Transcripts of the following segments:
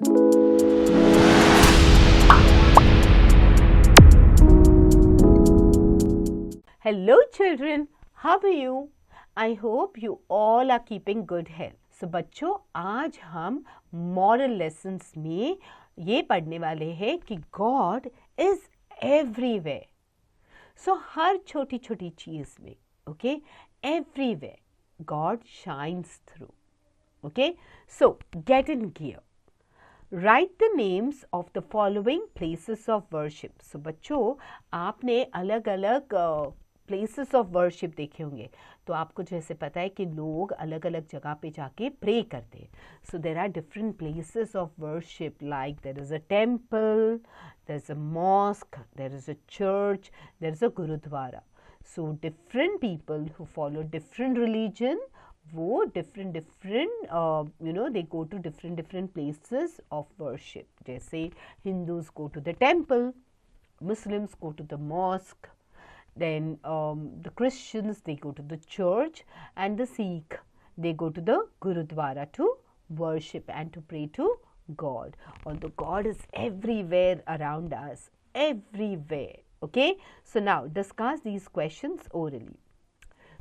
Hello children, how are you? I hope you all are keeping good health. So बच्चों, आज हम moral lessons में ये पढ़ने वाले हैं कि God is everywhere. So हर छोटी छोटी चीज़ में, okay, everywhere God shines through. Okay, so get in gear. Write the names of the following places of worship. So बच्चों, आपने अलग अलग प्लेसेस ऑफ वर्शिप देखे होंगे, तो आपको जैसे पता है कि लोग अलग अलग जगह पे जाके प्रे करते हैं. So there are different places of worship, like there is a temple, there is a mosque, there is a church, there is a gurdwara. So different people who follow different religion, वो different they go to different places of worship. जैसे Hindus go to the temple, Muslims go to the mosque, then the Christians, they go to the church, and the Sikh, they go to the Gurudwara to worship and to pray to God. Although God is everywhere around us, everywhere. Okay, so now discuss these questions orally.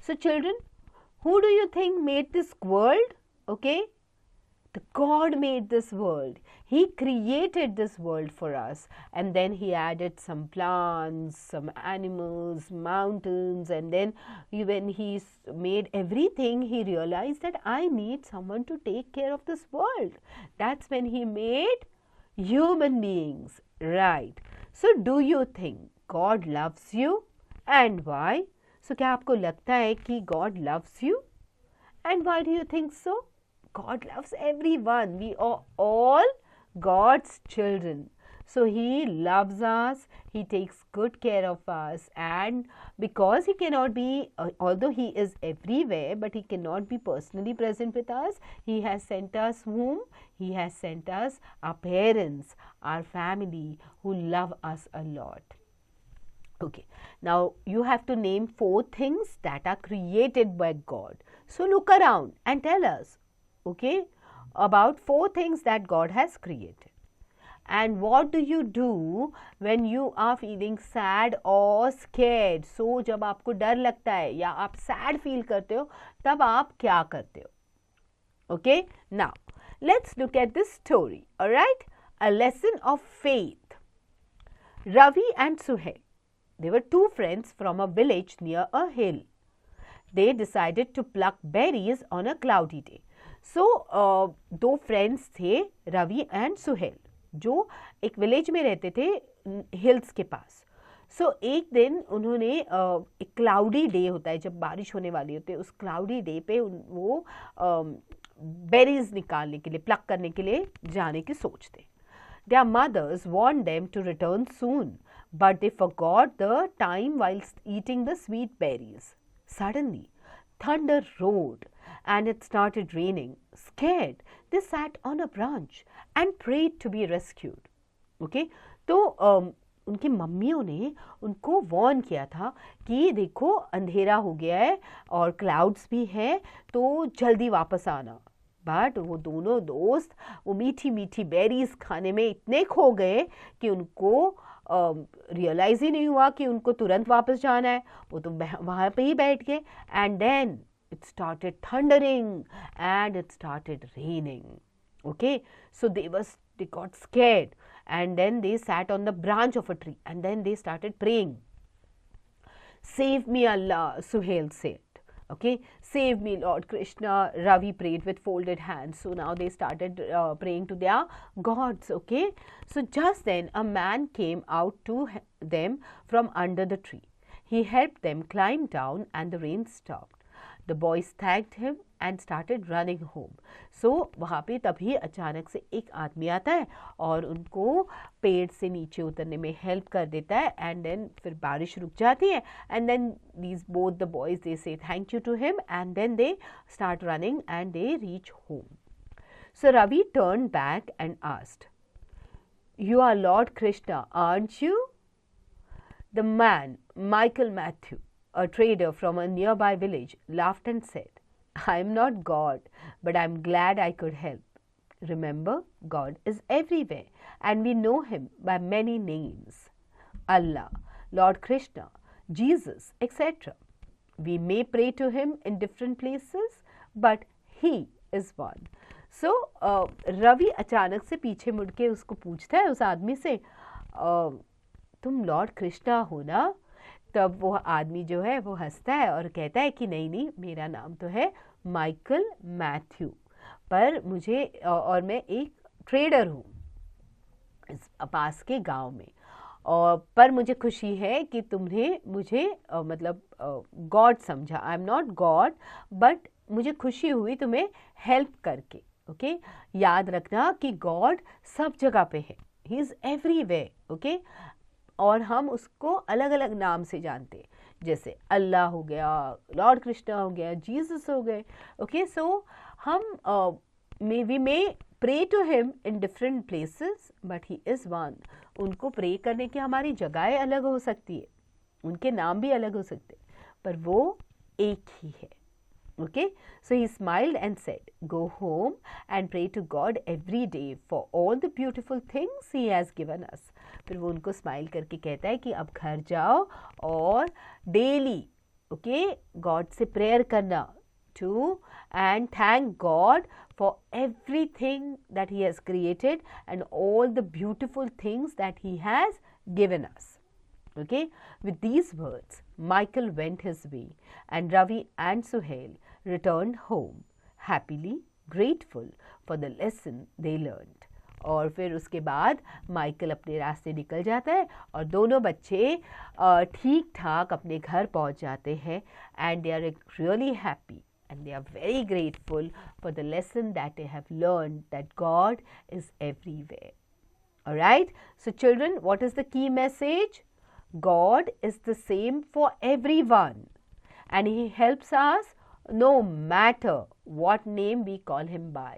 So children, who do you think made this world? Okay, the God made this world. He created this world for us, and then he added some plants, some animals, mountains, and then when he made everything, he realized that I need someone to take care of this world. That's when he made human beings, right? So do you think God loves you, and why? So क्या आपको लगता है कि God loves you, and why do you think so? God loves everyone. We are all God's children. So he loves us, he takes good care of us, and because he cannot be, although he is everywhere, but he cannot be personally present with us, he has sent us whom? He has sent us our parents, our family, who love us a lot. Okay, now you have to name 4 things that are created by God. So look around and tell us, okay, about 4 things that God has created. And what do you do when you are feeling sad or scared? So जब आपको डर लगता है या आप sad feel करते हो, तब आप क्या करते हो? Okay, now let's look at this story. All right, a lesson of faith. Ravi and Suhail, they were 2 friends from a village near a hill. They decided to pluck berries on a cloudy day. So 2 friends थे, Ravi and Suhail, जो एक village में रहते थे hills के पास. सो एक दिन उन्होंने एक क्लाउडी डे होता है जब बारिश होने वाली होती है, उस क्लाउडी डे पे वो बेरीज निकालने के लिए, प्लक करने के लिए जाने की सोचते. Their mothers warned them to return soon, but they forgot the time whilst eating the sweet berries. Suddenly, thunder roared and it started raining. Scared, they sat on a branch and prayed to be rescued. Okay, तो उनकी मम्मियों ने उनको warn किया था कि देखो अंधेरा हो गया है और क्लाउड्स भी हैं, तो जल्दी वापस आना. बट वो दोनों दोस्त वो मीठी मीठी बेरीज खाने में इतने खो गए कि उनको रियलाइज ही नहीं हुआ कि उनको तुरंत वापस जाना है. वो तो वहाँ पे ही बैठ गए. And then it started thundering and it started raining. Okay, so they got scared, and then they sat on the branch of a tree and then they started praying. Save me Allah, Suhail said. Okay, save me Lord Krishna, Ravi prayed with folded hands. So now they started praying to their gods. Okay, so just then a man came out to them from under the tree. He helped them climb down and the rain stopped. The boys thanked him and started running home. So वहाँ पे तभी अचानक से एक आदमी आता है और उनको पेड़ से नीचे उतरने में हेल्प कर देता है. एंड देन फिर बारिश रुक जाती है. And then these both the boys, they say thank you to him, and then they start running and they reach home. So Ravi turned back and asked, "You are Lord Krishna, aren't you?" The man, Michael Matthew, a trader from a nearby village, laughed and said, "I am not God, but I am glad I could help. Remember, God is everywhere and we know Him by many names. Allah, Lord Krishna, Jesus, etc. We may pray to Him in different places, but He is one. So, Ravi अचानक से पीछे मुड़ के उसको पूछता है उस आदमी से, तुम लॉर्ड कृष्णा हो ना? तब वो आदमी जो है वो हंसता है और कहता है कि नहीं नहीं, मेरा नाम तो है माइकल मैथ्यू, पर मुझे और मैं एक ट्रेडर हूँ इस पास के गांव में, और पर मुझे खुशी है कि तुमने मुझे मतलब गॉड समझा. I am not God, but मुझे खुशी हुई तुम्हें हेल्प करके. ओके, याद रखना कि गॉड सब जगह पे है. He is everywhere. ओके, और हम उसको अलग अलग नाम से जानते हैं, जैसे अल्लाह हो गया, लॉर्ड कृष्णा हो गया, जीसस हो गए. ओके, सो हम we may pray to him in different places but he is one. उनको प्रे करने की हमारी जगहें अलग हो सकती है, उनके नाम भी अलग हो सकते हैं, पर वो एक ही है. Okay, so he smiled and said, go home and pray to God every day for all the beautiful things he has given us. फिर वो उनको स्माइल करके कहता है कि अब घर जाओ और डेली ओके गॉड से प्रेयर करना to and thank God for everything that he has created and all the beautiful things that he has given us. Okay, with these words, Michael went his way and Ravi and Suhail returned home, happily grateful for the lesson they learned. और फिर उसके बाद Michael अपने रास्ते निकल जाता है और दोनों बच्चे ठीक ठाक अपने घर पहुंच जाते हैं and they are really happy and they are very grateful for the lesson that they have learned that God is everywhere. Alright, so children, what is the key message? God is the same for everyone and He helps us no matter what name we call Him by.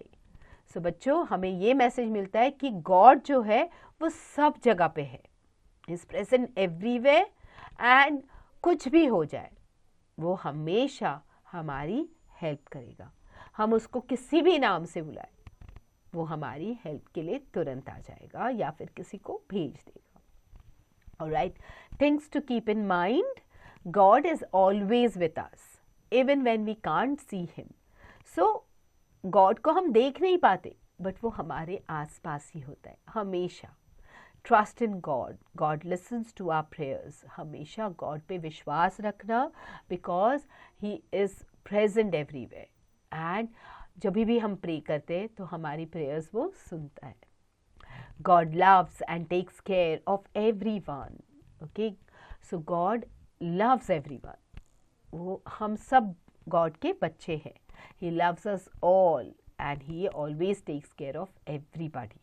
So बच्चों, हमें ये message मिलता है कि God जो है वो सब जगह पे है. He is present everywhere and कुछ भी हो जाए वो हमेशा हमारी हेल्प करेगा. हम उसको किसी भी नाम से बुलाए वो हमारी हेल्प के लिए तुरंत आ जाएगा या फिर किसी को भेज देगा. Alright, things to keep in mind. God is always with us even when we can't see Him. So God को हम देख नहीं पाते बट वो हमारे आसपास ही होता है हमेशा. Trust in God, God listens to our prayers. हमेशा गॉड पे विश्वास रखना because he is present everywhere and जब भी हम प्रे करते हैं तो हमारी प्रेयर्स वो सुनता है. God loves and takes care of everyone. Okay, so God loves everyone. वो हम सब गॉड के बच्चे हैं. He loves us all and He always takes care of everybody.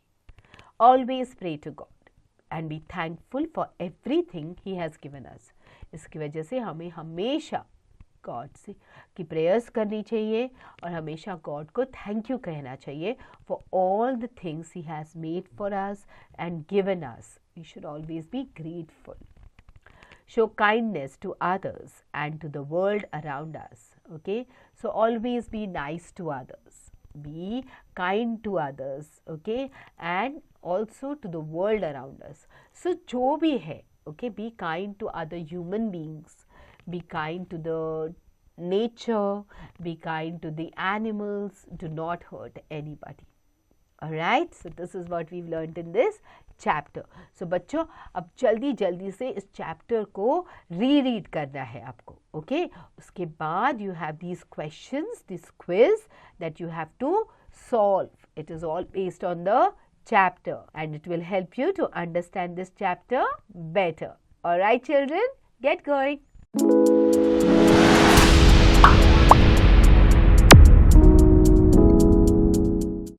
Always pray to God and be thankful for everything He has given us. इसकी वजह से हमें हमेशा गॉड से की प्रेयर्स करनी चाहिए और हमेशा गॉड को थैंक यू कहना चाहिए for all the things He has made for us and given us. We should always be grateful. Show kindness to others and to the world around us. Okay, so always be nice to others, be kind to others, okay, and also to the world around us. So जो भी है, okay, be kind to other human beings, be kind to the nature, be kind to the animals, do not hurt anybody. Alright, so this is what we've learned in this chapter. So बच्चों, अब जल्दी जल्दी से इस chapter को read करना है आपको. ओके, उसके बाद you have these questions, this quiz that you have to solve. It is all based on the chapter and it will help you to understand this chapter better. Alright children, get going.